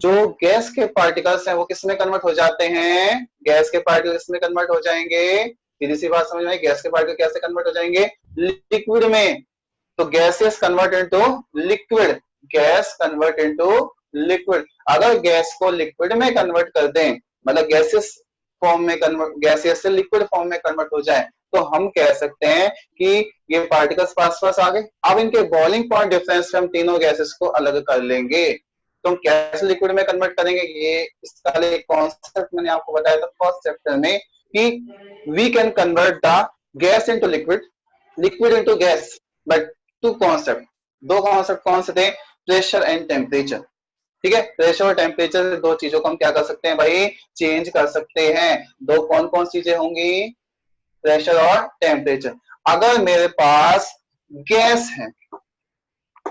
जो गैस के पार्टिकल्स हैं वो किस में कन्वर्ट हो जाते हैं, गैस के पार्टिकल किस में कन्वर्ट हो जाएंगे, सीधी सी बात समझ में आई, गैस के पार्टिकल कैसे कन्वर्ट हो जाएंगे, लिक्विड में। तो gases convert into liquid, gas convert into liquid. अगर गैस को लिक्विड में कन्वर्ट कर दें, मतलब गैसेस फॉर्म में कन्वर्ट, गैसेस से लिक्विड फॉर्म में कन्वर्ट हो जाए, तो हम कह सकते हैं कि ये पार्टिकल्स पास पास आ गए। अब इनके बॉइलिंग पॉइंट डिफरेंस से हम तीनों गैसेस को अलग कर लेंगे। तो हम कैसे लिक्विड में कन्वर्ट करेंगे, ये इसका कॉन्सेप्ट मैंने आपको बताया था फर्स्ट चैप्टर में कि we can convert the gas into liquid, liquid into gas, but two concept, दो कॉन्सेप्ट कौन से थे, प्रेशर एंड टेम्परेचर। ठीक है, प्रेशर और टेम्परेचर से दो चीजों को हम क्या कर सकते हैं भाई, चेंज कर सकते हैं। दो कौन कौन सी चीजें होंगी, प्रेशर और टेम्परेचर। अगर मेरे पास गैस है,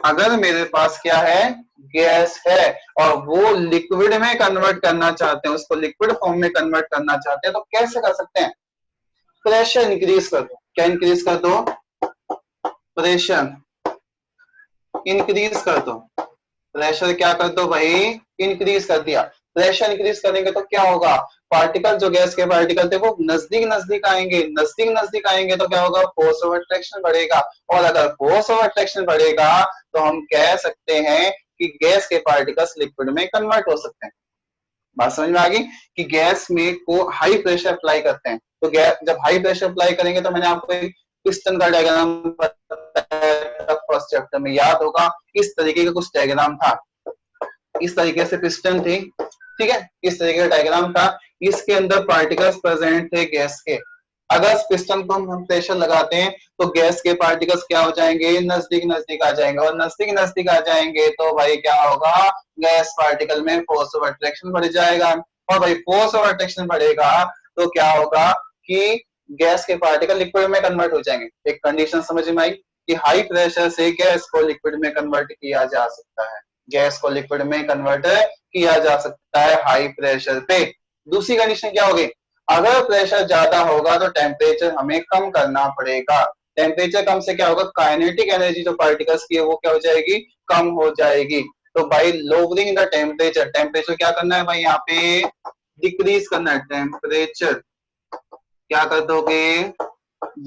अगर मेरे पास क्या है, गैस है, और वो लिक्विड में कन्वर्ट करना चाहते हैं, उसको लिक्विड फॉर्म में कन्वर्ट करना चाहते हैं, तो कैसे कर सकते हैं, प्रेशर इंक्रीज कर दो। क्या इंक्रीज कर दो, प्रेशर इंक्रीज कर दो। प्रेशर क्या कर दो भाई, इंक्रीज कर दिया। प्रेशर इंक्रीज करेंगे तो क्या होगा, पार्टिकल, जो गैस के पार्टिकल थे वो नजदीक नजदीक आएंगे, नजदीक नजदीक आएंगे तो क्या होगा, फोर्स ऑफ अट्रैक्शन बढ़ेगा। और अगर फोर्स ऑफ अट्रैक्शन बढ़ेगा तो हम कह सकते हैं कि गैस के पार्टिकल्स लिक्विड में कन्वर्ट हो सकते हैं। बात समझ में आ गई कि गैस में को हाई प्रेशर अप्लाई करते हैं, तो गैस जब हाई प्रेशर अप्लाई करेंगे, तो मैंने आपको एक पिस्टन का डायग्राम बताया फर्स्ट चैप्टर में, याद होगा, इस तरीके का कुछ डायग्राम था, इस तरीके से पिस्टन थी, ठीक है, इस तरीके का डायग्राम था, इसके अंदर पार्टिकल्स प्रेजेंट थे गैस के। अगर पिस्टन को हम प्रेशर लगाते हैं तो गैस के पार्टिकल्स क्या हो जाएंगे, नजदीक नजदीक आ जाएंगे, और नजदीक नजदीक आ जाएंगे तो भाई क्या होगा, गैस पार्टिकल में फोर्स ऑफ अट्रैक्शन बढ़ जाएगा। और भाई फोर्स ऑफ अट्रैक्शन बढ़ेगा तो क्या होगा कि गैस के पार्टिकल लिक्विड में कन्वर्ट हो जाएंगे। एक कंडीशन समझ में आई कि हाई प्रेशर से गैस को लिक्विड में कन्वर्ट किया जा सकता है, गैस को लिक्विड में कन्वर्ट किया जा सकता है हाई प्रेशर पे। दूसरी कंडीशन क्या होगी, अगर प्रेशर ज्यादा होगा तो टेम्परेचर हमें कम करना पड़ेगा। टेम्परेचर कम से क्या होगा, काइनेटिक एनर्जी जो पार्टिकल्स की है वो क्या हो जाएगी, कम हो जाएगी। तो भाई लोअरिंग द टेम्परेचर, टेम्परेचर क्या करना है भाई, यहाँ पे डिक्रीज करना है, टेम्परेचर क्या कर दोगे,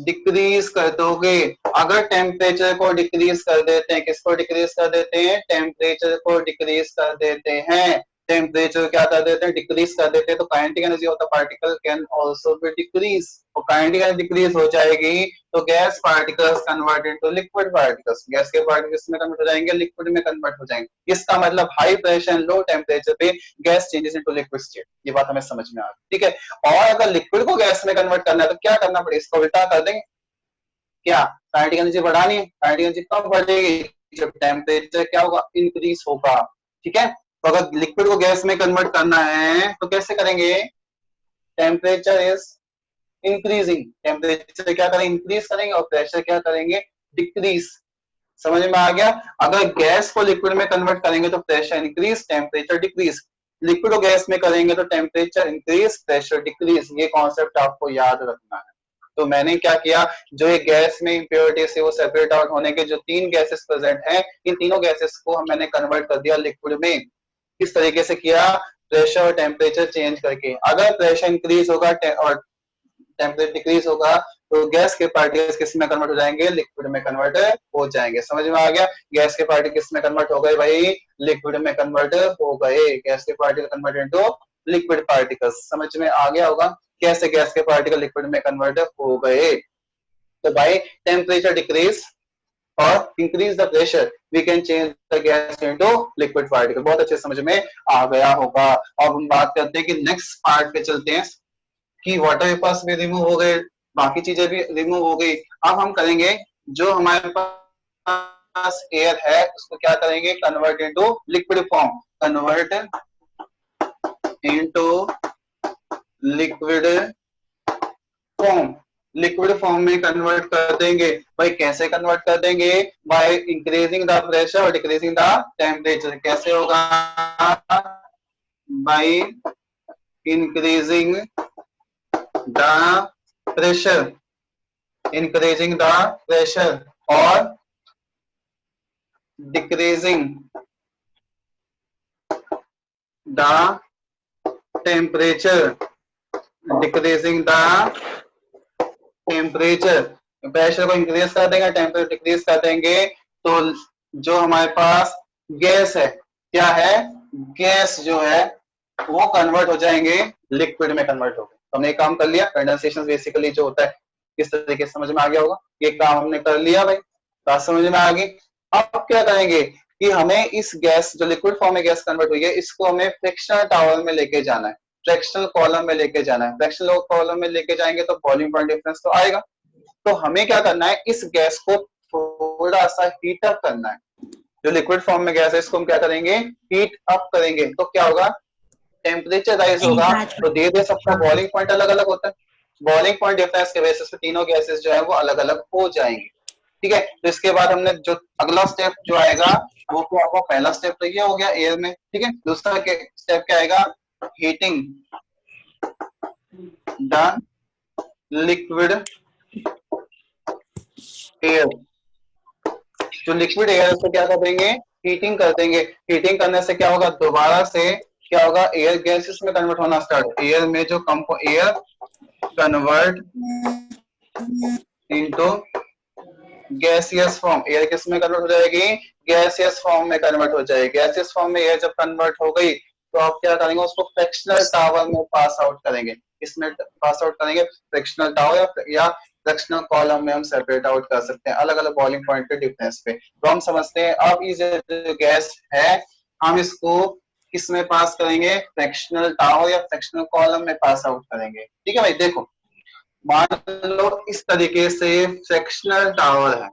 डिक्रीज कर दोगे। अगर टेम्परेचर को डिक्रीज कर देते हैं, किसको डिक्रीज कर देते हैं, टेम्परेचर को डिक्रीज कर देते हैं, टेम्परेचर क्या कर देते हैं, डिक्रीज कर देते हैं, तो kinetic energy of the particle can also be decrease. और काइनेटिक एनर्जी डिक्रीज हो जाएगी तो gas particles convert into liquid particles, gas के पार्टिकल्स में कन्वर्ट हो जाएंगे, लिक्विड में कन्वर्ट हो जाएंगे। इसका मतलब हाई प्रेशर लो टेम्परेचर पे gas changes into liquid state. ये बात हमें समझ में आ गई, ठीक है। और अगर लिक्विड को गैस में कन्वर्ट करना है तो क्या करना पड़ेगा, इसको उल्टा कर देंगे, क्या काइनेटिक एनर्जी बढ़ानी है, काइनेटिक एनर्जी कब बढ़ेगी, जब टेम्परेचर क्या होगा, इंक्रीज होगा, ठीक है। तो अगर लिक्विड को गैस में कन्वर्ट करना है तो कैसे करेंगे, टेम्परेचर इज इंक्रीजिंग, टेम्परेचर क्या करेंगे, इंक्रीज करेंगे, और प्रेशर क्या करेंगे, डिक्रीज। समझ में आ गया, अगर गैस को लिक्विड में कन्वर्ट करेंगे तो pressure increase, temperature decrease, liquid को गैस में करेंगे तो टेम्परेचर इंक्रीज, प्रेशर डिक्रीज। ये कॉन्सेप्ट आपको याद रखना है। तो मैंने क्या किया, जो ये गैस में इम्प्योरिटी से वो सेपरेट आउट होने के जो तीन गैसेस प्रेजेंट हैं, इन तीनों गैसेस को मैंने कन्वर्ट कर दिया लिक्विड में। किस तरीके से किया, प्रेशर और टेम्परेचर चेंज करके। अगर प्रेशर इंक्रीज होगा और टेम्परेचर डिक्रीज होगा तो गैस के पार्टिकल्स किस में कन्वर्ट हो जाएंगे, लिक्विड में कन्वर्ट हो जाएंगे। समझ में आ गया, गैस के पार्टिकल किस में कन्वर्ट हो गए भाई, लिक्विड में कन्वर्ट हो गए, गैस के particle convert into liquid particles. समझ में आ गया होगा कैसे गैस के पार्टिकल लिक्विड में कन्वर्ट हो गए। तो भाई टेम्परेचर डिक्रीज और increase the pressure, we can change the gas into liquid particle. बहुत अच्छे समझ में आ गया होगा। अब हम बात करते हैं कि नेक्स्ट पार्ट पे चलते हैं कि वाटर वेपर्स भी रिमूव हो गए, बाकी चीजें भी रिमूव हो गई। अब हम करेंगे जो हमारे पास एयर है उसको क्या करेंगे, convert into liquid form, convert into liquid form, liquid form में कन्वर्ट कर देंगे। भाई कैसे कन्वर्ट कर देंगे, बाय इंक्रीजिंग द प्रेशर और डिक्रीजिंग द टेम्परेचर। कैसे होगा, by increasing the pressure, increasing the pressure और decreasing the temperature, decreasing the temperature, pressure को इंक्रीज कर देंगे, टेम्परेचर डिक्रीज कर देंगे, तो जो हमारे पास गैस है, क्या है, गैस जो है वो कन्वर्ट हो जाएंगे लिक्विड में, कन्वर्ट हो गए। तो हमने एक काम कर लिया, कंडेंसेशन बेसिकली जो होता है किस तरीके से समझ में आ गया होगा, ये काम हमने कर लिया भाई, बात समझ में आ गई। अब क्या करेंगे कि हमें इस गैस जो लिक्विड फॉर्म में गैस कन्वर्ट हुई है, इसको हमें फ्रिक्शनल टावर में लेके जाना है, फ्रैक्शनल कॉलम में लेके जाना है। फ्रैक्शनल कॉलम में लेके जाएंगे तो बॉइलिंग पॉइंट डिफरेंस तो आएगा। तो हमें क्या करना है, इस गैस को थोड़ा सा हीट अप करना है। जो लिक्विड फॉर्म में गैस है इसको हम क्या करेंगे, हीट अप करेंगे। तो क्या होगा, टेम्परेचर राइज होगा, तो धीरे धीरे सबका बॉइलिंग पॉइंट अलग अलग होता है। बॉइलिंग पॉइंट डिफरेंस के बेसिस पे तीनों गैसेस जो है वो अलग अलग हो जाएंगे। ठीक है, तो इसके बाद हमने जो अगला स्टेप जो आएगा वो क्या होगा, पहला स्टेप तो ये हो गया एयर में, ठीक है। दूसरा स्टेप क्या आएगा, हीटिंग द लिक्विड एयर। जो लिक्विड एयर है उसको क्या कर देंगे, हीटिंग कर देंगे। हीटिंग करने से क्या होगा, दोबारा से क्या होगा, एयर गैसेस में कन्वर्ट होना स्टार्ट, एयर में जो air convert into gaseous form, air किस में कन्वर्ट हो जाएगी, गैसियस फॉर्म में कन्वर्ट हो जाएगी। गैसियस फॉर्म में एयर जब कन्वर्ट हो गई तो आप क्या करेंगे, उसको फ्रैक्शनल टावर में पास आउट करेंगे। इसमें पास आउट करेंगे फ्रैक्शनल टावर या फ्रैक्शनल कॉलम में हम सेपरेट आउट कर सकते हैं, अलग अलग बॉइलिंग पॉइंट के डिफरेंस पे। तो हम समझते हैं अब ये जो गैस है हम इसको किसमें पास करेंगे, फ्रैक्शनल टावर या फ्रैक्शनल कॉलम में पास आउट करेंगे। ठीक है भाई, देखो मान लो इस तरीके से फ्रैक्शनल टावर है,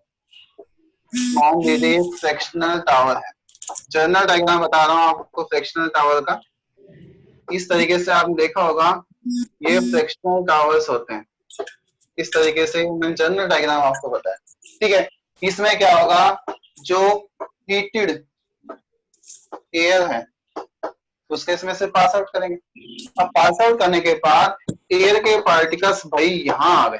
मान लीजिए फ्रैक्शनल टावर है, जनरल डायग्राम बता रहा हूँ आपको फ्रैक्शनल टावर का। इस तरीके से आपने देखा होगा ये फ्रैक्शनल टावर्स होते हैं, इस तरीके से मैंने जनरल डायग्राम आपको बताया। ठीक है, इसमें क्या होगा, जो हीटेड एयर है उसके इसमें से पास आउट करेंगे। अब पास आउट करने के बाद एयर के पार्टिकल्स भाई यहाँ आ गए।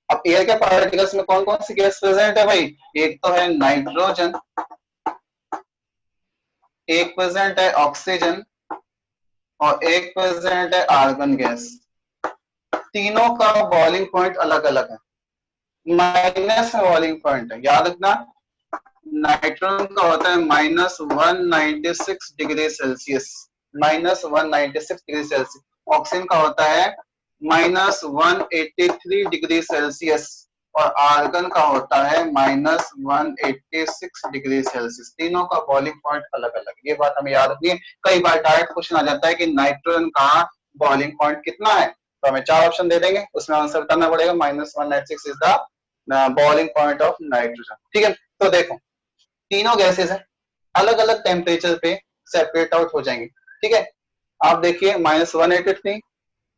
अब एयर के पार्टिकल्स में कौन कौन सी गैस प्रेजेंट है भाई, एक तो है नाइट्रोजन, एक प्रेजेंट है ऑक्सीजन और एक प्रेजेंट है आर्गन गैस। तीनों का बॉइलिंग पॉइंट अलग अलग है, माइनस में बॉइलिंग पॉइंट है, याद रखना। नाइट्रोजन का होता है -196 degree Celsius, -196 degree Celsius. Oxygen का होता है -183 डिग्री सेल्सियस और आर्गन का होता है -186 डिग्री सेल्सियस। तीनों का बॉइलिंग पॉइंट अलग अलग, ये बात हमें याद रखनी है। कई बार डायरेक्ट क्वेश्चन आ जाता है कि नाइट्रोजन का बॉइलिंग पॉइंट कितना है, तो हमें 4 ऑप्शन दे देंगे, उसमें आंसर करना पड़ेगा -196 is the boiling point of nitrogen. ठीक है, तो देखो तीनों गैसेस है, अलग अलग टेम्परेचर पे सेपरेट आउट हो जाएंगे। ठीक है, आप देखिए -183,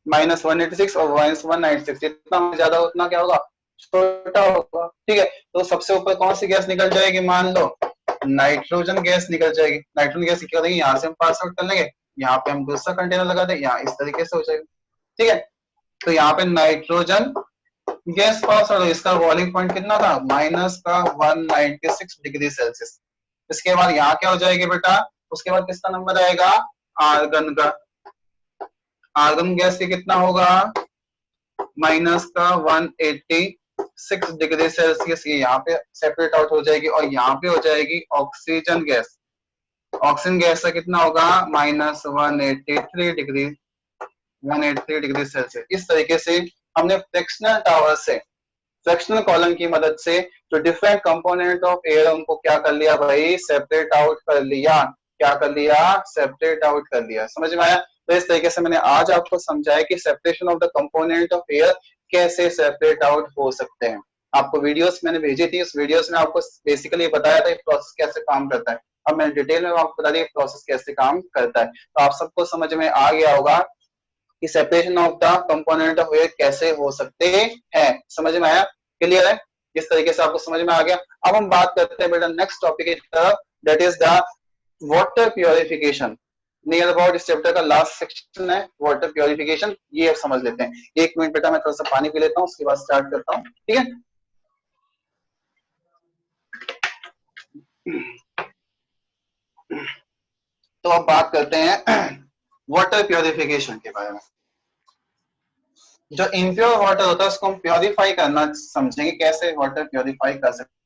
-186 और -196, जितना ज्यादा उतना क्या होगा, छोटा होगा। ठीक है, तो सबसे ऊपर कौन सी गैस निकल जाएगी, मान लो नाइट्रोजन गैस निकल जाएगी। नाइट्रोजन गैस क्या करेंगे, यहाँ से हम पास आउट कर लेंगे, यहाँ पे हम दूसरा कंटेनर लगा देंगे, यहाँ इस तरीके से हो जाएगा। ठीक है, तो यहाँ पे नाइट्रोजन गैस पास आउट, इसका बॉइलिंग पॉइंट कितना था, -196 डिग्री सेल्सियस। इसके बाद यहाँ क्या हो जाएगी बेटा, उसके बाद किसका नंबर आएगा, आर्गन का। आर्गन गैस के कितना होगा, -186 डिग्री सेल्सियस, ये यहाँ पे सेपरेट आउट हो जाएगी और यहाँ पे हो जाएगी ऑक्सीजन गैस। ऑक्सीजन गैस का कितना होगा, -183 डिग्री सेल्सियस। इस तरीके से हमने फ्रैक्शनल टावर से, फ्रैक्शनल कॉलम की मदद से जो डिफरेंट कंपोनेंट ऑफ एयर उनको क्या कर लिया भाई, सेपरेट आउट कर लिया। क्या कर लिया, सेपरेट आउट कर लिया। समझ में आया। तो इस तरीके से मैंने आज आपको समझाया कि separation of the component of air कैसे सेपरेट आउट हो सकते हैं। आपको वीडियोस मैंने भेजी थी, उस वीडियोस में आपको बेसिकली बताया था प्रोसेस कैसे काम करता है। अब मैंने डिटेल में आपको बता दिया प्रोसेस कैसे काम करता है, तो आप सबको समझ में आ गया होगा कि separation of the component of air कैसे हो सकते हैं। समझ में आया, क्लियर है, इस तरीके से आपको समझ में आ गया। अब हम बात करते हैं बेटा नेक्स्ट टॉपिक की तरफ, that is the water purification. Near about इस चैप्टर का लास्ट सेक्शन है वाटर प्योरिफिकेशन, ये अब समझ लेते हैं। 1 मिनट बेटा मैं थोड़ा सा पानी पी लेता हूँ, उसके बाद स्टार्ट करता हूँ, ठीक है। तो अब बात करते हैं वाटर प्योरिफिकेशन के बारे में। जो इम्प्योर वाटर होता है उसको हम प्योरीफाई करना समझेंगे, कैसे वाटर प्योरीफाई कर सकते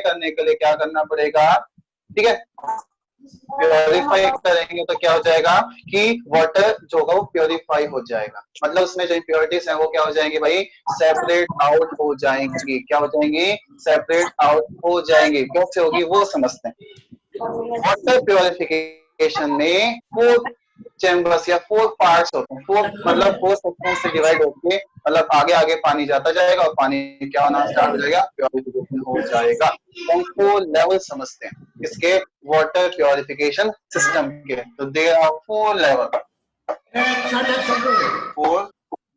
करने के लिए क्या करना पड़ेगा, ठीक है। प्योरीफाई करेंगे तो क्या हो जाएगा कि वाटर जो होगा वो प्योरीफाई हो जाएगा, मतलब उसमें जो इम्प्योरिटीज है वो क्या हो जाएंगी भाई, सेपरेट आउट हो जाएंगी। क्या हो जाएंगी, सेपरेट आउट हो जाएंगी। कैसे होगी वो समझते हैं। वाटर प्योरिफिकेशन में फोर चैम्बर्स या फोर पार्ट्स होते हैं, फोर मतलब फोर सेक्शन से डिवाइड होके, मतलब आगे आगे पानी जाता जाएगा और पानी क्या होना स्टार्ट हो जाएगा, प्योरिफिकेशन हो जाएगा। तो हम फोर लेवल समझते हैं इसके वाटर प्योरिफिकेशन सिस्टम के। तो there are four level, four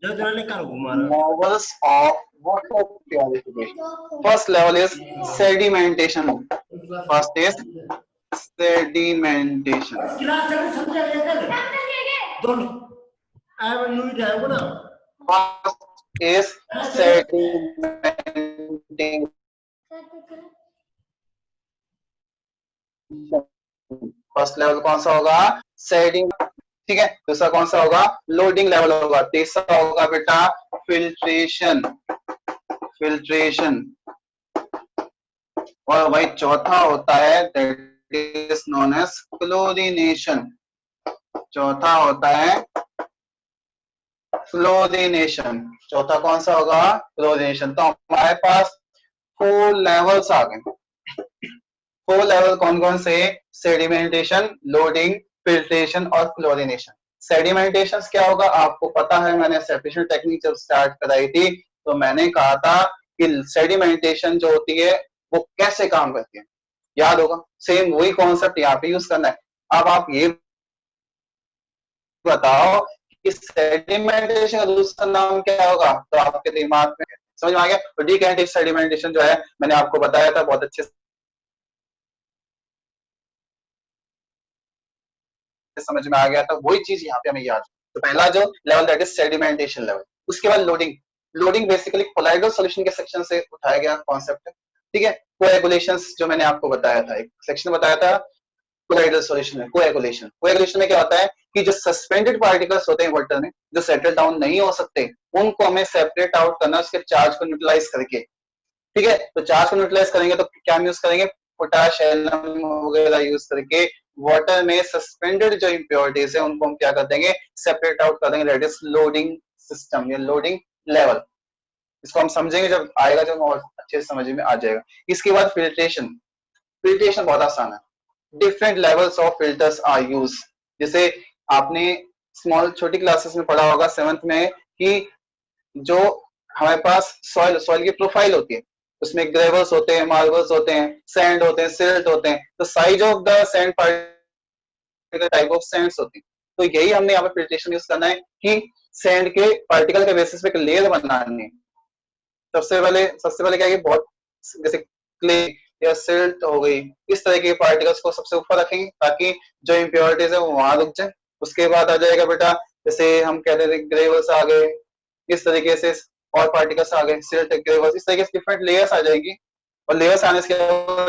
levels of water purification. First level is sedimentation. First is sedimentation. First is sedimentation. First level कौन सा होगा, सेडिंग, ठीक है। दूसरा कौन सा होगा, लोडिंग लेवल होगा। तीसरा होगा बेटा फिल्ट्रेशन, फिल्ट्रेशन। और भाई चौथा होता है that is known as chlorination. चौथा होता है क्लोरिनेशन। चौथा कौन सा होगा, क्लोरिनेशन। तो हमारे पास फोर लेवल्स आ गए। फोर लेवल कौन कौन से, सेडिमेंटेशन, लोडिंग, फिल्ट्रेशन और क्लोरिनेशन। सेडिमेंटेशन क्या होगा आपको पता है, मैंने सेपरेशन टेक्निक जब स्टार्ट कराई थी तो मैंने कहा था कि सेडिमेंटेशन जो होती है वो कैसे काम करती है, याद होगा। सेम वही कॉन्सेप्ट यहाँ पे यूज करना है। अब आप ये बताओ कि सेडिमेंटेशन का दूसरा नाम क्या होगा, तो आपके दिमाग में समझ में आ गया। तो डीकैंटिव सेडिमेंटेशन जो है मैंने आपको बताया था बहुत अच्छे समझ में आ गया था, वही चीज यहाँ पे हमें याद। तो पहला जो level that is sedimentation level. उसके बाद loading. Loading basically colloidal solution के सेक्शन से उठाया गया कॉन्सेप्ट है, ठीक है। कोएगुलेशंस जो मैंने आपको बताया था, एक सेक्शन बताया था कोलाइडल सॉल्यूशन में। कोएगुलेशन, कोएगुलेशन में क्या होता है कि जो सस्पेंडेड पार्टिकल्स होते हैं वाटर में, जो सेटल डाउन नहीं हो सकते, उनको हमें सेपरेट आउट करना, उसके चार्ज को न्यूट्रलाइज करके, ठीक है। तो चार्ज को न्यूट्रलाइज करेंगे तो क्या यूज करेंगे, पोटाश एल्यूमिनियम वगैरह यूज करके वाटर में सस्पेंडेड जो इम्प्योरिटीज है उनको हम क्या कर देंगे, सेपरेट आउट कर देंगे। दैट इज लोडिंग सिस्टम या लोडिंग लेवल। इसको हम समझेंगे जब आएगा, जब और अच्छे से समझ में आ जाएगा। इसके बाद फिल्ट्रेशन। फिल्ट्रेशन बहुत आसान है। Different levels of filters are use. जैसे आपने स्मॉल छोटी क्लासेस में पढ़ा होगा सेवंथ में कि जो हमारे पास सॉइल सॉइल की प्रोफाइल होती है, उसमें ग्रेवल्स होते हैं, मार्बल्स होते हैं, सैंड होते हैं, सिल्ट होते हैं। तो size of the sand particle, type of Sands होती है। तो यही हमने यहाँ पे फिल्ट्रेशन यूज करना है कि सैंड के पार्टिकल के बेसिस पे एक लेयर बनानी है। सबसे पहले क्या है, बहुत जैसे क्ले या सिल्ट हो गई, इस तरह के पार्टिकल्स को सबसे ऊपर रखेंगे ताकि जो इम्प्योरिटीज है वो वहां रुक जाए। उसके बाद आ जाएगा बेटा, जैसे हम कहते थे ग्रेवल्स आ गए, इस तरीके से और पार्टिकल्स आ गए, सिल्ट, ग्रेवल्स, इस तरीके से डिफरेंट लेयर्स आ जाएंगी। और लेयर्स आने से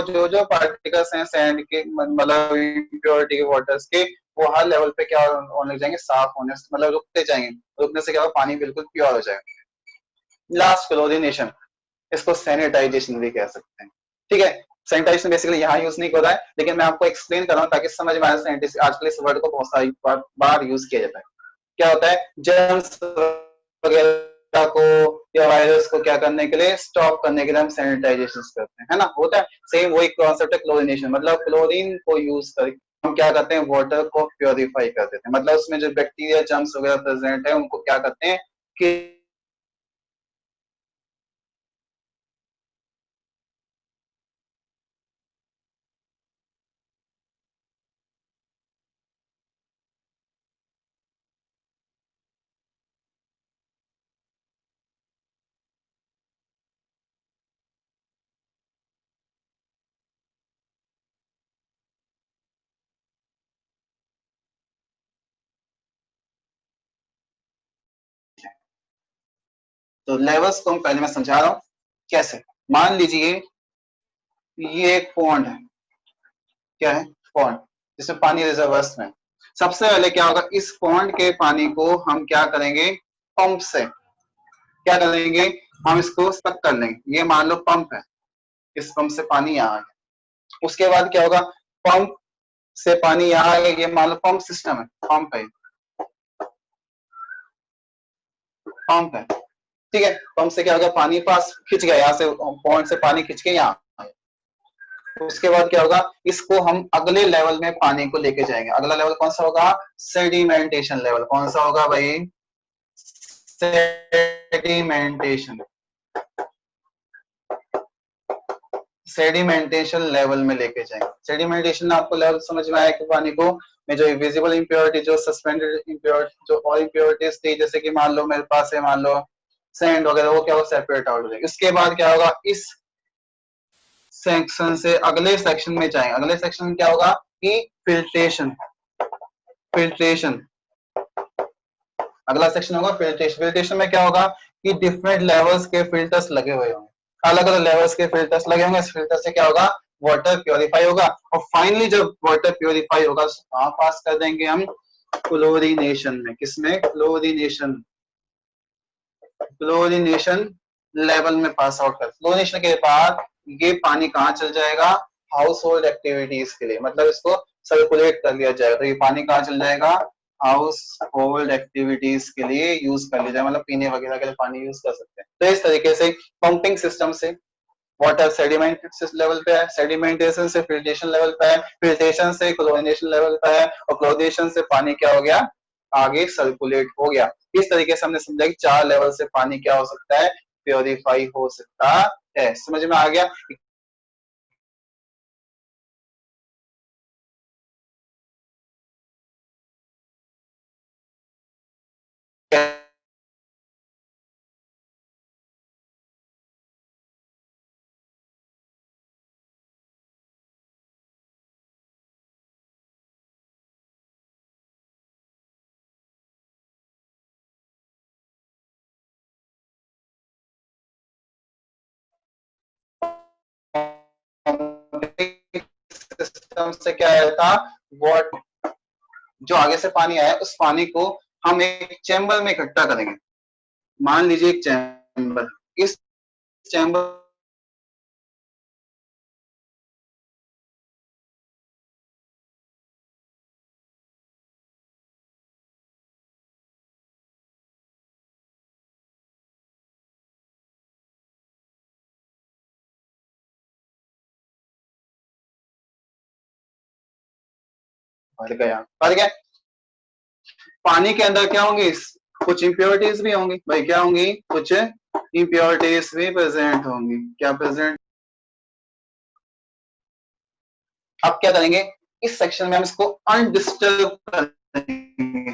जो जो पार्टिकल्स हैं सैंड के, मतलब इम्प्योरिटी के, वाटर्स के, वो हर लेवल पे क्या होने लग जाएंगे, साफ होने, मतलब रुकते जाएंगे। रुकने से क्या होगा, पानी बिल्कुल प्योर हो जाएगा। लास्ट क्लोरिनेशन, इसको सैनिटाइजेशन भी कह सकते हैं, ठीक है। सैनिटाइजेशन बेसिकली यहाँ यूज नहीं हो रहा है, लेकिन मैं आपको एक्सप्लेन कर रहा हूँ ताकि समझ में आए। आजकल इस वर्ड को बहुत सारी बार यूज किया जाता है। क्या होता है, जर्म्स वगैरह को या वायरस को क्या करने के लिए, स्टॉप करने के लिए हम सैनिटाइजेशन करते हैं, है ना, होता है। सेम वही कॉन्सेप्ट है क्लोरिनेशन, मतलब क्लोरीन को यूज करके हम क्या करते हैं, वाटर को प्योरीफाई कर देते हैं। मतलब उसमें जो बैक्टीरिया, जर्म्स वगैरह प्रेजेंट है उनको क्या करते हैं कि तो लेवल्स को हम पहले मैं समझा रहा हूं कैसे। मान लीजिए ये एक पॉन्ड है, क्या है, पॉन्ड, जिसमें पानी रिजर्वर्स में। सबसे पहले क्या होगा, इस पॉन्ड के पानी को हम क्या करेंगे, पंप से क्या करेंगे, हम इसको सक कर लेंगे। ये मान लो पंप है, इस पंप से पानी यहाँ है। उसके बाद क्या होगा, पंप से पानी यहाँ है, ये मान लो पंप सिस्टम है, पंप है, पंप है, ठीक है। पंप से क्या होगा, पानी पास खिंच गया, यहाँ से पॉन्ड से पानी खिंच के यहाँ। उसके बाद क्या होगा, इसको हम अगले लेवल में पानी को लेके जाएंगे। अगला लेवल कौन सा होगा, सेडिमेंटेशन लेवल। कौन सा होगा भाई, सेडिमेंटेशन, सेडिमेंटेशन लेवल में लेके जाएंगे। सेडिमेंटेशन आपको लेवल समझ में आया कि पानी को में जो विजिबल इंप्योरिटी, जो सस्पेंडेड इंप्योरिटी, जो और इंप्योरिटीज थी, जैसे कि मान लो मेरे पास है, मान लो सैंड वगैरह, वो क्या हो, सेपरेट आउट हो जाएगी। उसके बाद क्या होगा, इस सेक्शन से अगले सेक्शन में जाएंगे। अगले सेक्शन में क्या होगा कि फिल्ट्रेशन, फिल्ट्रेशन, अगला सेक्शन होगा फिल्ट्रेशन। फिल्ट्रेशन में क्या होगा कि डिफरेंट लेवल्स के फिल्टर्स लगे हुए होंगे, अलग अलग लेवल्स के फिल्टर्स लगे होंगे। इस फिल्टर से क्या होगा, वाटर प्योरीफाई होगा, और फाइनली जब वाटर प्योरीफाई होगा तो कहां पास कर देंगे हम, क्लोरीनेशन में। किसमें, क्लोरीनेशन, क्लोरीनेशन लेवल में पास आउट कर। क्लोरीनेशन के बाद ये पानी कहाँ चल जाएगा, हाउस होल्ड एक्टिविटीज के लिए, मतलब इसको सर्कुलेट कर लिया जाएगा। तो ये पानी कहाँ चल जाएगा, हाउस होल्ड एक्टिविटीज के लिए यूज कर लिया जाए, मतलब पीने वगैरह के लिए पानी यूज कर सकते हैं। तो इस तरीके से पंपिंग सिस्टम से वाटर सेडिमेंट लेवल पे है, सेडिमेंटेशन से फिल्ट्रेशन लेवल पे है, फिल्ट्रेशन से क्लोरिनेशन लेवल पे है, और क्लोरिनेशन से पानी क्या हो गया, आगे सर्कुलेट हो गया। इस तरीके से हमने समझा कि 4 लेवल से पानी क्या हो सकता है, प्योरीफाई हो सकता है। समझ में आ गया। सिस्टम से क्या आया था, वॉट, जो आगे से पानी आया उस पानी को हम एक चैम्बर में इकट्ठा करेंगे। मान लीजिए एक चैम्बर, इस चैम्बर भर गया, भर गया। पानी के अंदर क्या होंगी, कुछ इंप्योरिटीज भी होंगी भाई, क्या होंगी, कुछ इंप्योरिटीज भी प्रेजेंट होंगी। क्या प्रेजेंट, अब क्या करेंगे, इस सेक्शन में हम इसको अनडिस्टर्ब करेंगे,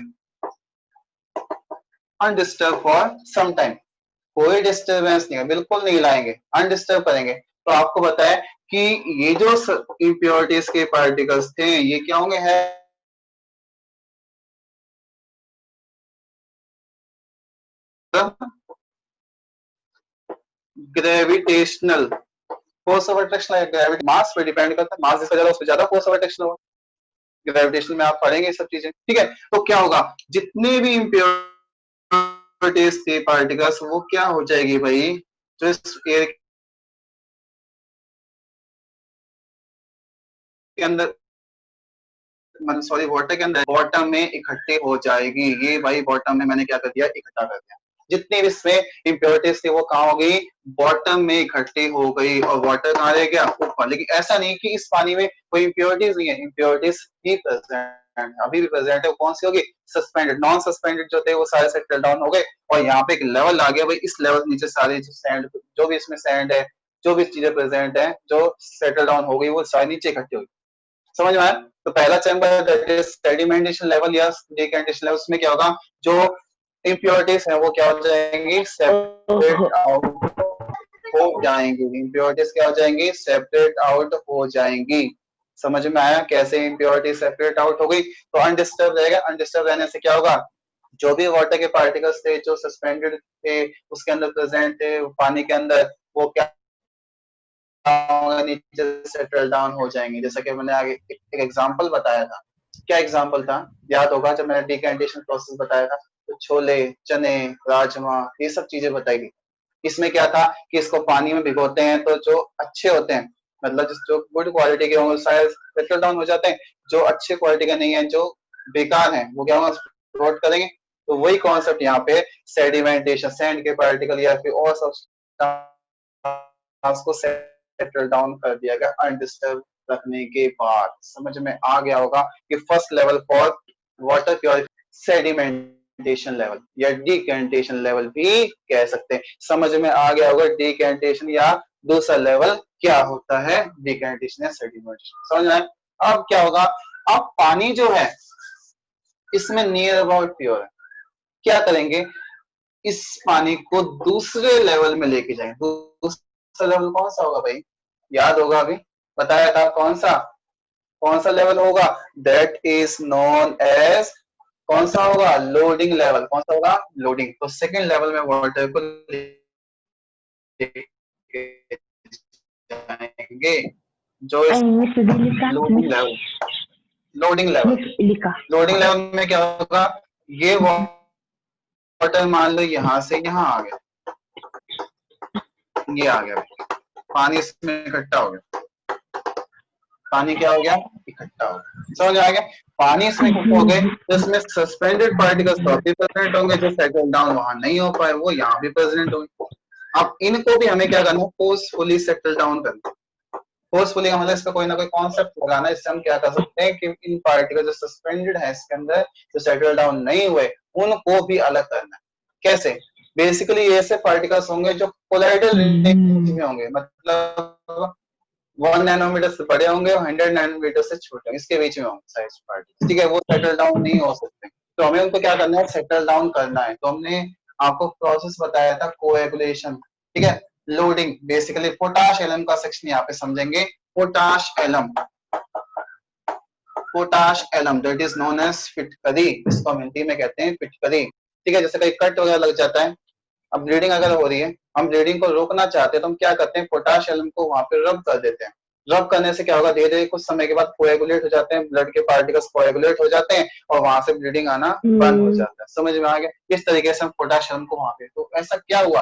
अनडिस्टर्ब फॉर सम टाइम। कोई डिस्टर्बेंस नहीं है, बिल्कुल नहीं लाएंगे, अनडिस्टर्ब करेंगे। तो आपको बताया कि ये जो इंप्योरिटीज के पार्टिकल्स थे ये क्या होंगे, है ग्रेविटेशनल फोर्स ऑफ अट्रैक्शन है। ग्रेविटी मास पे डिपेंड करता है, मास जिसका ज्यादा उससे ज्यादा फोर्स ऑफ अट्रैक्शन होगा। ग्रेविटेशन में आप पढ़ेंगे ये सब चीजें, ठीक है। तो क्या होगा, जितने भी इम्प्योरिटीज थे पार्टिकल्स, वो क्या हो जाएगी भाई, जो इस एयर के अंदर, मतलब सॉरी वाटर के अंदर बॉटम में इकट्ठे हो जाएगी। ये भाई बॉटम में मैंने क्या कर दिया, इकट्ठा कर दिया। जितने भी इसमें इम्प्योरिटीज थे वो कहाँ हो गई, बॉटम में इकट्ठी हो गई, और वाटर कहाँ रह गया, ऊपर। लेकिन ऐसा नहीं कि इस पानी में कोई इम्प्योरिटीज नहीं है, इम्प्योरिटीज भी प्रेजेंट, अभी भी प्रेजेंट है। कौन सी होगी, सस्पेंडेड, नॉन सस्पेंडेड जो थे वो सारे सेटल डाउन हो गए, और यहाँ पे एक लेवल आ गया भाई, इस लेवल नीचे सारे जो सैंड, जो भी इसमें सैंड है, जो भी चीजें प्रेजेंट है, जो सेटल डाउन हो गई, वो सारे नीचे इकट्ठी हो गई। समझ में आया। तो पहला chamber that is sedimentation level या डिकैंटेशन लेवल, उसमें क्या होगा, जो इम्प्योरिटीज है वो क्या हो जाएंगी, सेपरेट आउट हो जाएंगी। इम्प्योरिटीज क्या हो जाएंगी, सेपरेट आउट हो जाएंगी। समझ में आया कैसे इम्प्योरिटी सेपरेट आउट हो गई। तो अनडिस्टर्ब रहेगा, अनडिस्टर्ब रहने से क्या होगा, जो भी वाटर के पार्टिकल्स थे जो सस्पेंडेड थे उसके अंदर प्रेजेंट थे पानी के अंदर, वो क्या नीचे सेटल डाउन हो जाएंगे। जैसा कि मैंने आगे एक एग्जांपल बताया था। क्या एग्जांपल था याद होगा, जब मैंने डिकैंटेशन प्रोसेस बताया था, तो छोले, चने, राजमा, ये सब चीजें बताई गई। इसमें क्या था कि इसको पानी में भिगोते हैं तो जो अच्छे होते हैं, मतलब जो गुड क्वालिटी के होंगे शायद सेटल डाउन हो जाते हैं, जो अच्छे क्वालिटी के नहीं है, जो बेकार है, वो क्या होगा, फ्लोट करेंगे। तो वही कॉन्सेप्ट यहाँ पे सेडिमेंटेशन, सैंड के पार्टिकल या फिर और सब्सटेंस को सेटल डाउन कर दिया गया अनडिस्टर्ब रखने के बाद। समझ में आ गया होगा कि first level for water purification sedimentation level या डिकेंटेशन लेवल भी कह सकते हैं। समझ में आ गया होगा डिकेंटेशन या दूसरा लेवल क्या होता है, डिकेंटेशन या सेडिमेंटेशन। समझ में आया? अब क्या होगा, अब पानी जो है इसमें नियर अबाउट प्योर है। क्या करेंगे, इस पानी को दूसरे लेवल में लेके जाएंगे। दूसरा लेवल कौन सा होगा भाई, याद होगा, अभी बताया था, कौन सा लेवल होगा, दैट इज नोन एज, कौन सा होगा, लोडिंग लेवल। कौन सा होगा, लोडिंग। तो सेकंड लेवल में वाटर को लेके जाएंगे जो इस loading level, loading level, loading level में क्या होगा, ये वाटर मान लो यहां से यहां आ गया, ये आ गया, पानी इसमें इकट्ठा हो गया, पानी क्या हो गया, इकट्ठा हो गया। समझ आ गया, पानी इसमें इकट्ठा हो गए तो इसमें सस्पेंडेड पार्टिकल्स तो भी प्रेजेंट होंगे, जो सेटल डाउन वहां नहीं हो पाए वो यहाँ भी प्रेजेंट होंगे। अब इनको भी हमें क्या करना है, फोर्सफुली सेटल डाउन करना है। फोर्सफुली का मतलब इसका कोई ना कोई कॉन्सेप्ट लगाना है, इससे हम क्या कर सकते हैं कि इन पार्टिकल जो सस्पेंडेड है इसके अंदर, जो सेटल डाउन नहीं हुए, उनको भी अलग करना है। कैसे, बेसिकली ऐसे पार्टिकल्स होंगे जो कोलाइडल रेंज में होंगे, मतलब 1 नैनोमीटर से बड़े होंगे और 100 नैनोमीटर से छोटे, इसके बीच में होंगे साइज पार्टिकल, ठीक है, वो सेटल डाउन नहीं हो सकते। तो हमें उनको क्या करना है, सेटल डाउन करना है। तो हमने आपको प्रोसेस बताया था कोएगुलेशन, ठीक है, लोडिंग, बेसिकली पोटाश एलम का सेक्शन यहाँ पे समझेंगे। Potash alum, potash alum that is known as फिटकरी, इसको हम हिंदी में कहते हैं फिटकरी, ठीक है। जैसे कहीं कट वगैरह लग जाता है, अब ब्लीडिंग अगर हो रही है, हम ब्लीडिंग को रोकना चाहते हैं तो हम क्या करते हैं, पोटाश एलम को वहां पे रब कर देते हैं। रब करने से क्या होगा, धीरे धीरे कुछ समय के बाद कोएगुलेट हो जाते हैं, ब्लड के पार्टिकल्स कोएगुलेट हो जाते हैं और वहां से ब्लीडिंग आना बंद हो जाता है। समझ में आ गया, इस तरीके से हम पोटाश एलम को वहां पे, तो ऐसा क्या हुआ,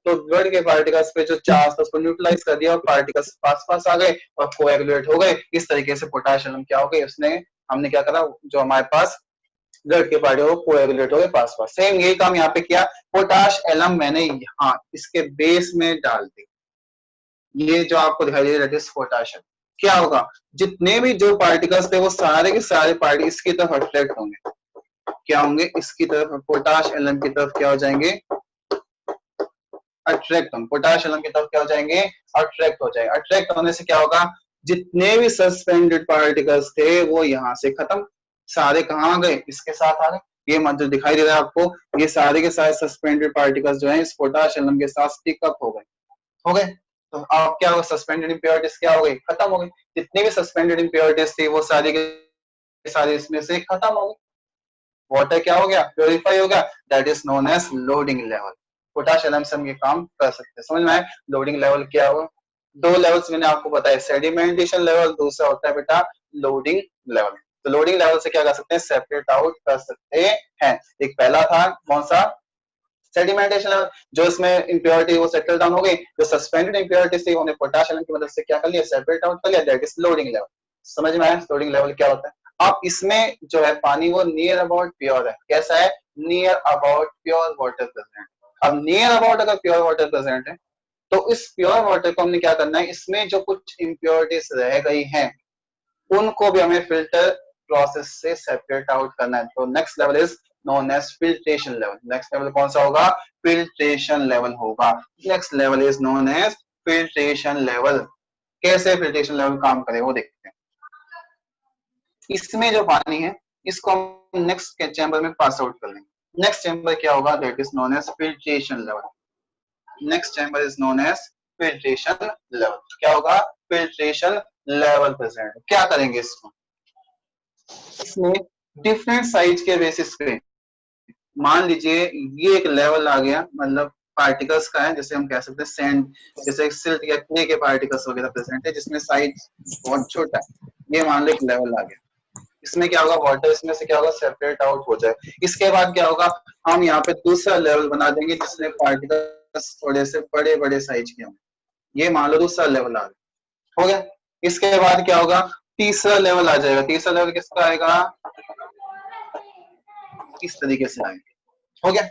तो ब्लड के पार्टिकल्स पे जो चार्ज था उसको न्यूट्रलाइज कर दिया और पार्टिकल्स पास पास आ गए और कोएगुलेट हो गए। इस तरीके से पोटाश एलम क्या हो गई, उसने, हमने क्या करा, जो हमारे पास ब्लड के पार्टिकल कोएगुलेट हो गए पास पास। सेम यही काम यहाँ पे किया, पोटाश एलम मैंने यहाँ इसके बेस में डाल दी, ये जो आपको दिखाई दे रहा है पोटाशियम, क्या होगा, जितने भी जो पार्टिकल्स थे वो सारे के सारे पार्टिकल इसकी तरफ अट्रैक्ट होंगे, क्या होंगे, इसकी तरफ, पोटाश एलम की तरफ क्या हो जाएंगे, अट्रैक्ट होंगे, पोटाश एलम की तरफ क्या हो जाएंगे, अट्रैक्ट हो जाएंगे। अट्रैक्ट होने से क्या होगा, जितने भी सस्पेंडेड पार्टिकल्स थे वो यहाँ से खत्म, सारे कहाँ आ गए, इसके साथ आ गए। ये जो दिखाई दे रहा है आपको, ये सारे के सारे सस्पेंडेड पार्टिकल्स जो है इस पोटाश एलम के साथ स्टिक अप हो गए, हो गए। तो अब क्या होगा, सस्पेंडेड इंप्योरिटीज क्या हो गई, खत्म हो गई। जितनी भी सस्पेंडेड इंप्योरिटीज थी वो सारी के सारी इसमें से खत्म हो गई। वाटर क्या हो गया, प्योरीफाई हो गया, that is known as loading level. Potash alum से हम ये काम कर सकते हैं। समझ में आए, लोडिंग लेवल क्या होगा, दो लेवल्स मैंने आपको बताया, सेडिमेंटेशन लेवल, दूसरा होता है बेटा लोडिंग लेवल। तो लोडिंग लेवल से क्या कर सकते हैं, सेपरेट आउट कर सकते हैं। एक पहला था कौन सा, सेडिमेंटेशन लेवल, जो इसमें इंप्योरिटी वो सेटल डाउन हो गई, जो सस्पेंडेड इंप्योरिटी थी उन्हें पोटाश एलम की मदद से क्या कर लिया, सेपरेट आउट कर लिया, दैट इज लोडिंग लेवल। समझ में आया लोडिंग लेवल क्या होता है। अब इसमें जो है पानी वो नियर अबाउट प्योर है, कैसा है, near about pure water present. अब नियर अबाउट अगर प्योर वाटर प्रेजेंट है तो इस प्योर वाटर को हमने क्या करना है, इसमें जो कुछ इंप्योरिटीज रह गई हैं उनको भी हमें फिल्टर प्रोसेस से सेपरेट आउट करना है। तो next level is known as filtration level. Next level कौन सा होगा, फिल्ट्रेशन लेवल होगा। Next level is known as filtration level. कैसे फिल्ट्रेशन लेवल काम करे वो देखते हैं। इसमें जो पानी है इसको हम नेक्स्ट के चैम्बर में पास आउट कर लेंगे। नेक्स्ट चैम्बर क्या होगा, that is known as filtration level. Next chamber is known as filtration level. क्या होगा, फिल्ट्रेशन लेवल प्रेजेंट। क्या करेंगे इसमें, इसमें डिफरेंट साइज के बेसिस पे मान लीजिए ये एक लेवल आ गया, मतलब पार्टिकल्स का है, जैसे हम कह सकते हैं सैंड, जैसे सिल्ट या क्ले के पार्टिकल्स वगैरह प्रेजेंट है जिसमें साइज बहुत छोटा है, ये मान लो एक लेवल आ गया। इसमें क्या होगा, वाटर इसमें से क्या होगा, सेपरेट आउट हो जाए। इसके बाद क्या होगा, हम यहाँ पे दूसरा लेवल बना देंगे जिसमें पार्टिकल्स थोड़े से बड़े बड़े साइज के होंगे, ये मान लो दूसरा लेवल आ गया, हो गया। इसके बाद क्या होगा, तीसरा लेवल आ जाएगा। तीसरा लेवल किसका आएगा, इस तरीके से आएगा, हो गया।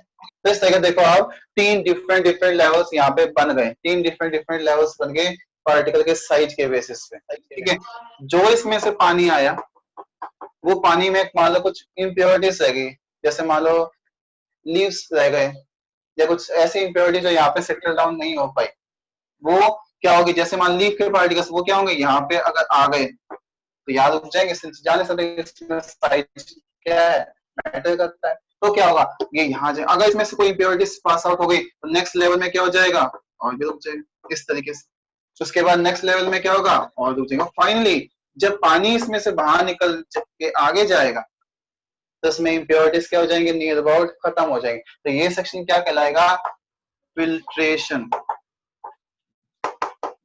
तो इस तरह देखो आप, तीन डिफरेंट डिफरेंट लेवल्स यहाँ पे बन गए, तीन डिफरेंट डिफरेंट लेवल्स बन गए पार्टिकल के साइज के बेसिस पे, ठीक है। जो इसमें से पानी आया, वो पानी में मान लो कुछ इम्प्योरिटीज रह गई, जैसे मान लो लीव्स रह गए, या कुछ ऐसी इम्प्योरिटीज जो यहाँ पे सेटल डाउन नहीं हो पाई, वो क्या होगी, जैसे मान लीव के पार्टिकल्स वो क्या होंगे, यहाँ पे अगर आ गए तो याद रुक जाएंगे, जाने से साइज क्या है, मैटर करता है। तो क्या होगा, ये यहाँ जाए, अगर इसमें से कोई इम्प्योरिटीज पास आउट हो गई तो नेक्स्ट लेवल में क्या हो जाएगा, और भी रुक जाएगा इस तरीके से। तो उसके बाद नेक्स्ट लेवल में क्या होगा, और रुक जाएगा। फाइनली जब पानी इसमें से बाहर निकल के आगे जाएगा तो इसमें इम्प्योरिटीज क्या हो जाएंगे, नियर अबाउट खत्म हो जाएंगे। तो ये सेक्शन क्या कहलाएगा, फिल्ट्रेशन।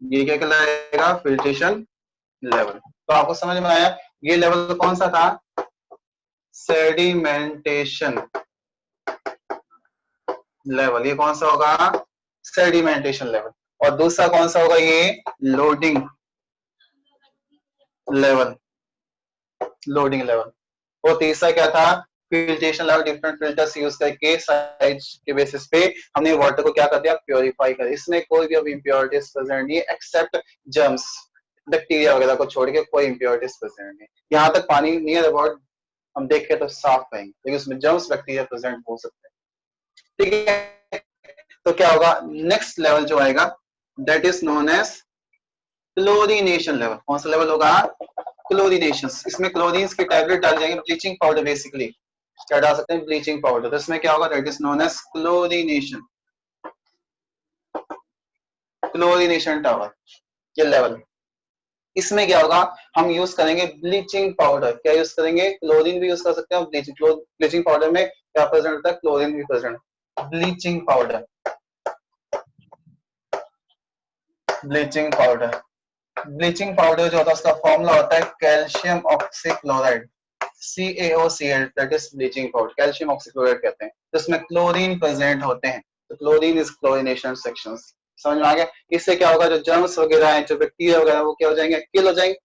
ये क्या कहलाएगा, फिल्ट्रेशन लेवल। तो आपको समझ में आया, ये लेवल कौन सा था, सेडिमेंटेशन लेवल। ये कौन सा होगा, सेडिमेंटेशन लेवल। और दूसरा कौन सा होगा, ये लोडिंग लेवल, लोडिंग लेवल। और तीसरा क्या था, filtration level. Different filters use करके साइज के बेसिस पे हमने वाटर को क्या कर दिया, प्योरीफाई कर। इसमें कोई भी अब इम्प्योरिटीज प्रेजेंट नहीं है एक्सेप्ट जर्म्स, बैक्टीरिया वगैरह को छोड़ के कोई इम्प्योरिटीज प्रेजेंट नहीं। यहाँ तक पानी नियर अबाउट हम देखें तो साफ पाएंगे, लेकिन उसमें जर्म्स बैक्टीरिया प्रेजेंट हो सकते हैं, ठीक है। तो क्या होगा, नेक्स्ट लेवल जो आएगा that is known as chlorination level. कौन सा लेवल होगा, क्लोरीनेशन। इसमें क्लोरीन की टैबलेट डाल जाएंगे, ब्लीचिंग पाउडर बेसिकली क्या डाल सकते हैं, ब्लीचिंग पाउडर। तो इसमें क्या होगा, that is known as chlorination, chlorination tower, ये लेवल। इसमें क्या होगा, हम यूज करेंगे ब्लीचिंग पाउडर। क्या यूज करेंगे, क्लोरीन भी यूज कर सकते हैं, ब्लीचिंग पाउडर में क्या प्रेजेंट होता है, क्लोरीन भी present. Bleaching powder, bleaching powder, bleaching powder जो होता है उसका फॉर्मूला होता है calcium oxychloride, CaOCl, that is bleaching powder, calcium oxychloride कहते हैं। तो इसमें क्लोरीन प्रेजेंट होते हैं, तो क्लोरीन इज क्लोरीनेशन सेक्शंस। समझ में आ गया। इससे क्या होगा, जो जर्म्स वगैरह हैं, जो बैक्टीरिया वगैरह, वो क्या हो जाएंगे, किल हो जाएंगे।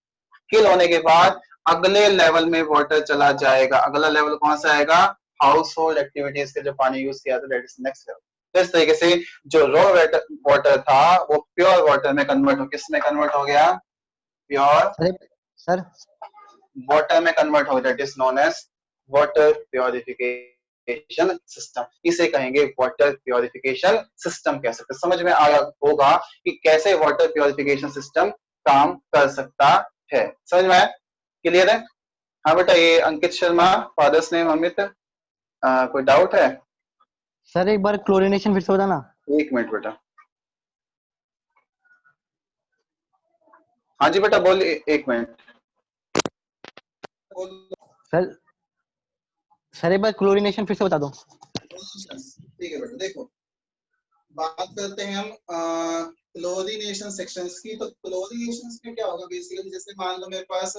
किल होने के बाद अगले लेवल में वाटर चला जाएगा। अगला लेवल कौन सा आएगा, हाउस होल्ड एक्टिविटीज के जो पानी यूज किया था, दैट इज नेक्स्ट लेवल। तो इस तरीके से जो रॉ वाटर था वो प्योर वाटर में कन्वर्ट हो, किस में कन्वर्ट हो गया, प्योर सर वाटर में कन्वर्ट हो, that is known as water purification system. इसे कहेंगे वाटर प्योरिफिकेशन सिस्टम कह सकते हैं। समझ में आया होगा कि कैसे वाटर प्योरिफिकेशन सिस्टम काम कर सकता है, समझ में आया, क्लियर है। हाँ बेटा, ये अंकित शर्मा, फादर्स नेम अमित, कोई डाउट है। सर एक बार क्लोरीनेशन फिर से बताना। एक मिनट बेटा, हाँ जी बेटा बोलिए, एक मिनट। सर सर एक बार क्लोरीनेशन फिर से बता दो। ठीक है बेटा, देखो बात करते हैं हम क्लोरीनेशन सेक्शंस की। तो क्लोरीनेशन में क्या होगा, बेसिकली जैसे मान लो मेरे पास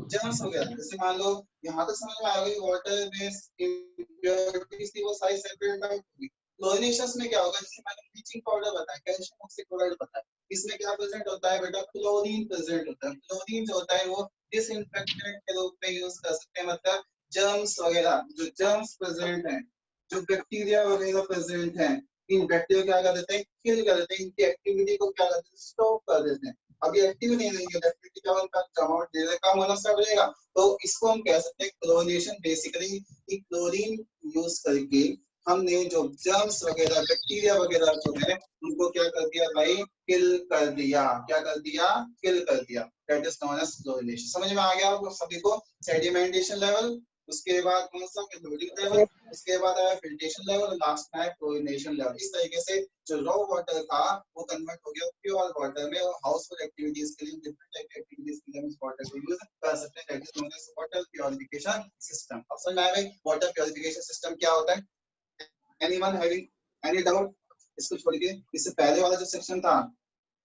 जर्म्स हो गया, जैसे मान लो यहाँ तक समझ में आ गई, वाटर में इम्प्योरिटीज थी वो सारी सेपरेट आउट होगी। क्लोरीनेशन में क्या होगा, जैसे मैंने ब्लीचिंग पाउडर बताया, कैल्शियम ऑक्सीक्लोराइड बताया, इसमें क्या प्रेजेंट होता है बेटा, क्लोरीन प्रेजेंट होता है। क्लोरीन जो होता है वो डिसइंफेक्टेंट के रूप में यूज कर सकते हैं, मतलब जर्म्स वगैरह, जो जर्म्स प्रेजेंट हैं, जो बैक्टीरिया वगैरह प्रेजेंट हैं, इन बैक्टीरिया क्या कर देते हैं, किल कर देते हैं, इनकी एक्टिविटी को क्या करते हैं, स्टॉप कर देते हैं। अभी एक्टिव नहीं रहेंगे, डेफिनेटली क्या उनका अमाउंट धीरे धीरे कम होना स्टार्ट हो जाएगा। तो इसको हम कह सकते हैं क्लोरीनेशन। बेसिकली क्लोरीन यूज करके हमने जो जर्म्स वगैरह, बैक्टीरिया वगैरह जो है, उनको क्या कर दिया भाई, किल कर दिया। क्या कर दिया, किल कर दिया। That is known as chlorination. समझ में आ गया आपको सभी को। सेडिमेंटेशन लेवल, उसके बाद कौन सा मेथोडिक लेवल, उसके बाद आया फिल्ट्रेशन लेवल और लास्ट में आया क्लोरीनेशन लेवल। इस तरीके से जो रॉ वाटर था वो कन्वर्ट हो गया प्योर वाटर में, और हाउसहोल्ड एक्टिविटीज के लिए, डिफरेंट टाइप की एक्टिविटीज के लिए हम इस वाटर को यूज कर सकते हैं। That is known as water purification system. अब समझ में आया भाई वाटर प्योरिफिकेशन सिस्टम क्या होता है? Anyone having any doubt? इसको छोड़ के इससे पहले वाला जो सेक्शन था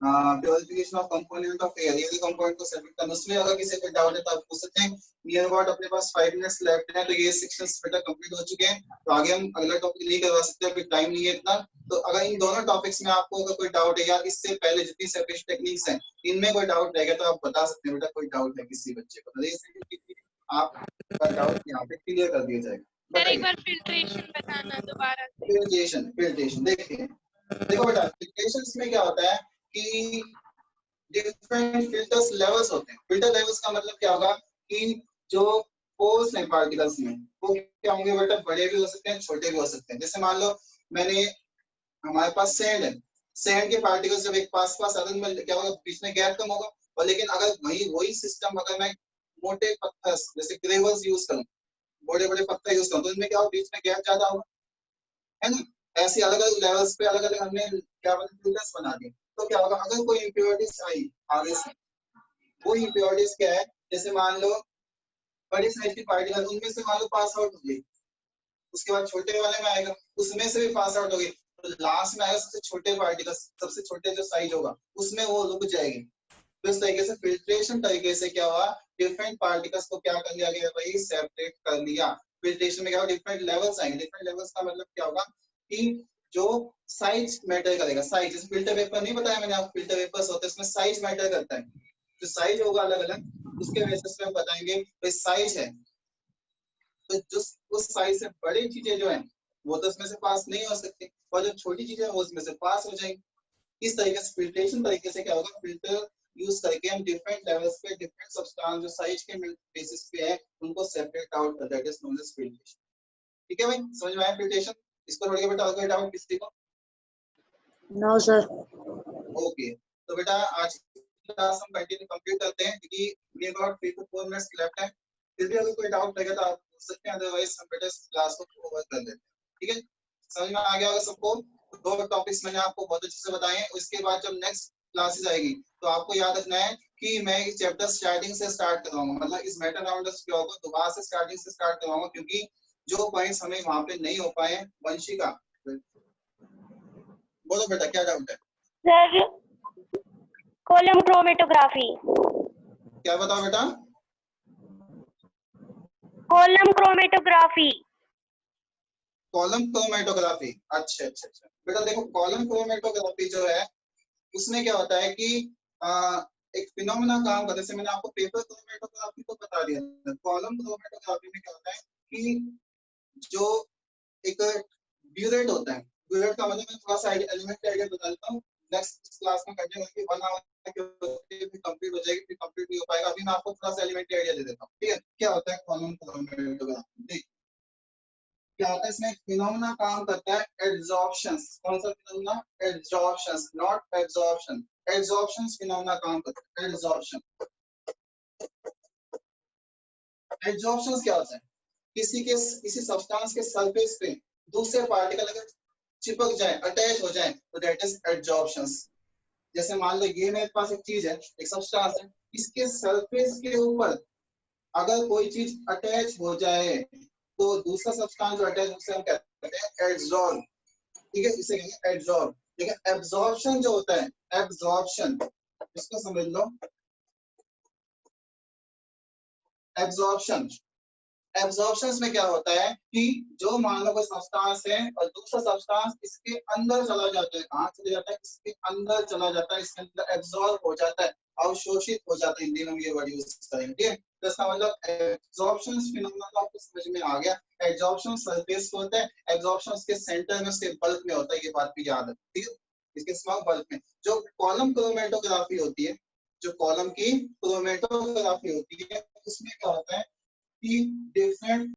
purification of component of air, ये कंपोनेंट को सेपरेट करना, उसमें अगर किसी को डाउट है तो आप पूछ सकते हैं। नियर अबाउट अपने पास 5 मिनट्स लेफ्ट है, तो ये सेक्शंस बेटा कंप्लीट हो चुके हैं, तो आगे हम अगला टॉपिक नहीं करवा सकते, अभी टाइम नहीं है इतना। तो अगर इन दोनों टॉपिक्स में आपको अगर कोई डाउट है या इससे पहले जितनी सेपरेशन टेक्निक्स हैं इनमें कोई डाउट रहेगा तो आप बता सकते हैं बेटा, कोई डाउट है किसी बच्चे को, तो आपका डाउट यहाँ पे क्लियर कर दिया जाएगा। सर एक बार फिल्ट्रेशन बताना दोबारा से। फिल्ट्रेशन देखिए, देखो बेटा फिल्ट्रेशन में क्या होता है कि डिफरेंट फिल्टर्स लेवल्स होते हैं। फिल्टर लेवल्स का मतलब क्या होगा कि जो पोर्स हैं पार्टिकल्स में वो क्या होंगे बेटा, बड़े भी हो सकते हैं छोटे भी हो सकते हैं। जैसे मान लो मैंने, हमारे पास सैंड है, सैंड के पार्टिकल्स जब एक पास पास आते हैं क्या होगा, बीच में गैप कम होगा। और लेकिन अगर वही सिस्टम अगर मैं मोटे पत्थर जैसे ग्रेवल्स यूज करूं, बड़े बड़े पत्थर यूज करूं, तो इनमें क्या होगा, बीच में गैप ज्यादा होगा, है ना। ऐसे अलग अलग लेवल्स पे अलग अलग हमने क्या फिल्टर्स बना दिए। तो क्या होगा, अगर कोई इम्प्योरिटीज आई आगे से, वो इम्प्योरिटीज क्या है, जैसे मान लो बड़ी साइज की पार्टिकल उनमें से मान लो पास आउट हो गई, उसके बाद छोटे वाले में आएगा उसमें से भी पास आउट हो गई, तो लास्ट में आएगा सबसे छोटे पार्टिकल, सबसे छोटे जो साइज होगा उसमें वो रुक जाएगी। तो इस तरीके से फिल्ट्रेशन तरीके से क्या हुआ, डिफरेंट पार्टिकल्स को क्या कर लिया गया भाई, सेपरेट कर लिया। फिल्ट्रेशन में क्या होगा, डिफरेंट लेवल्स आएंगे। डिफरेंट लेवल्स का मतलब क्या होगा कि जो साइज मैटर करेगा, साइज, जैसे फिल्टर पेपर नहीं बताया मैंने आपको, फिल्टर पेपर्स होते हैं उसमें साइज मैटर करता है, जो साइज होगा अलग अलग उसके बेसिस पे हम बताएंगे भाई साइज है, तो जो उस साइज से बड़ी चीजें जो है वो तो उसमें से पास नहीं हो सकती, और जो छोटी चीजें वो उसमें से पास हो जाएंगी। इस तरीके से फिल्ट्रेशन तरीके से क्या होगा, फिल्टर यूज करके हम डिफरेंट लेवल्स पे डिफरेंट सब्सटेंस जो साइज के बेसिस पे है उनको सेपरेट आउट कर, that is known as filtration. ठीक है भाई, समझ में आया फिल्ट्रेशन? इसको थोड़ी बेटा और कोई डाउट किसी को? No sir. ओके, तो बेटा आज की क्लास हम कंटिन्यू कंप्लीट करते हैं क्योंकि मेरे पास 3 to 4 मिनट्स लेफ्ट है। फिर भी अगर कोई डाउट रहेगा तो आप पूछ सकते हैं, अदरवाइज हम बेटा इस क्लास को ओवर कर देते हैं। ठीक है, समझ में आ गया होगा सबको? दो टॉपिक्स मैंने आपको बहुत अच्छे से बताए हैं। उसके बाद जब नेक्स्ट क्लासेस आएगी तो आपको याद रखना है कि मैं इस चैप्टर स्टार्टिंग से स्टार्ट करवाऊंगा, मतलब इस मेटा राउंडर्स क्यों को दोबारा से स्टार्टिंग से स्टार्ट करवाऊंगा, क्योंकि जो पॉइंट्स हमें वहां पे नहीं हो पाए, वंशिका बोलो बेटा क्या डाउट है? Sir column chromatography. क्या बताओ बेटा? Column chromatography. कॉलम क्रोमेटोग्राफी, अच्छा अच्छा अच्छा बेटा, देखो कॉलम क्रोमेटोग्राफी जो है उसमें क्या होता है कि एक फिनोमेना काम करता है। जैसे मैंने आपको पेपर क्रोमेटोग्राफी को बता दिया, कॉलम क्रोमेटोग्राफी में क्या होता है कि जो एक ब्यूरेट होता है, ब्यूरेट का मतलब मैं थोड़ा सा एलिमेंट का आइडिया बता देता हूँ, नेक्स्ट क्लास में कंटिन्यू करके 1 आवर कंप्लीट हो जाएगी, फिर कंप्लीट नहीं हो पाएगा। अभी मैं आपको थोड़ा सा एलिमेंट आइडिया दे देता हूँ। ठीक है, क्या होता है कॉलम क्रोमेटोग्राफी? क्या होता है इसमें, फिनोमेना काम करता है एड्सॉर्प्शंस। कौन सा phenomena? Adsorptions, not absorption. Adsorptions phenomena काम करता है, एड्सॉर्प्शन। एड्सॉर्प्शंस क्या होता है, किसी सब्सटेंस के सरफेस पे दूसरे पार्टिकल अगर चिपक जाए, अटैच हो जाए, तो दैट इज एड्सॉर्प्शंस। जैसे मान लो ये मेरे पास एक चीज है, एक सब्सटेंस है, इसके सरफेस के ऊपर अगर कोई चीज अटैच हो जाए तो दूसरा सब्सटेंस जो अटैच उसे हम कहते हैं एड्सॉर्ब। ठीक है, इसे कहेंगे एड्सॉर्ब। लेकिन एब्जॉर्प्शन जो होता है, एब्जॉर्प्शन इसको समझ लो। एब्जॉर्प्शन, एब्जॉर्प्शंस में क्या होता है कि जो मान लो कोई सब्सटेंस है और दूसरा सब्सटेंस इसके अंदर चला जाता है, कहाँ चले जाता है, इसके अंदर चला जाता है, इसके अंदर एब्जॉर्ब हो जाता है, अवशोषित हो जाता है। हिंदी में ये वर्ड यूज करेंगे। ठीक है, तो इसका मतलब एब्जॉर्प्शन फिनोमेना तो आपको समझ में आ गया। एब्जॉर्प्शन सरफेस पे होता है, एब्जॉर्प्शन उसके सेंटर में, उसके बल्क में होता है, ये बात भी याद है। ठीक है, इसके स्मॉल बल्क में। जो कॉलम क्रोमेटोग्राफी होती है, जो कॉलम की क्रोमेटोग्राफी होती है, उसमें क्या होता है कि डिफरेंट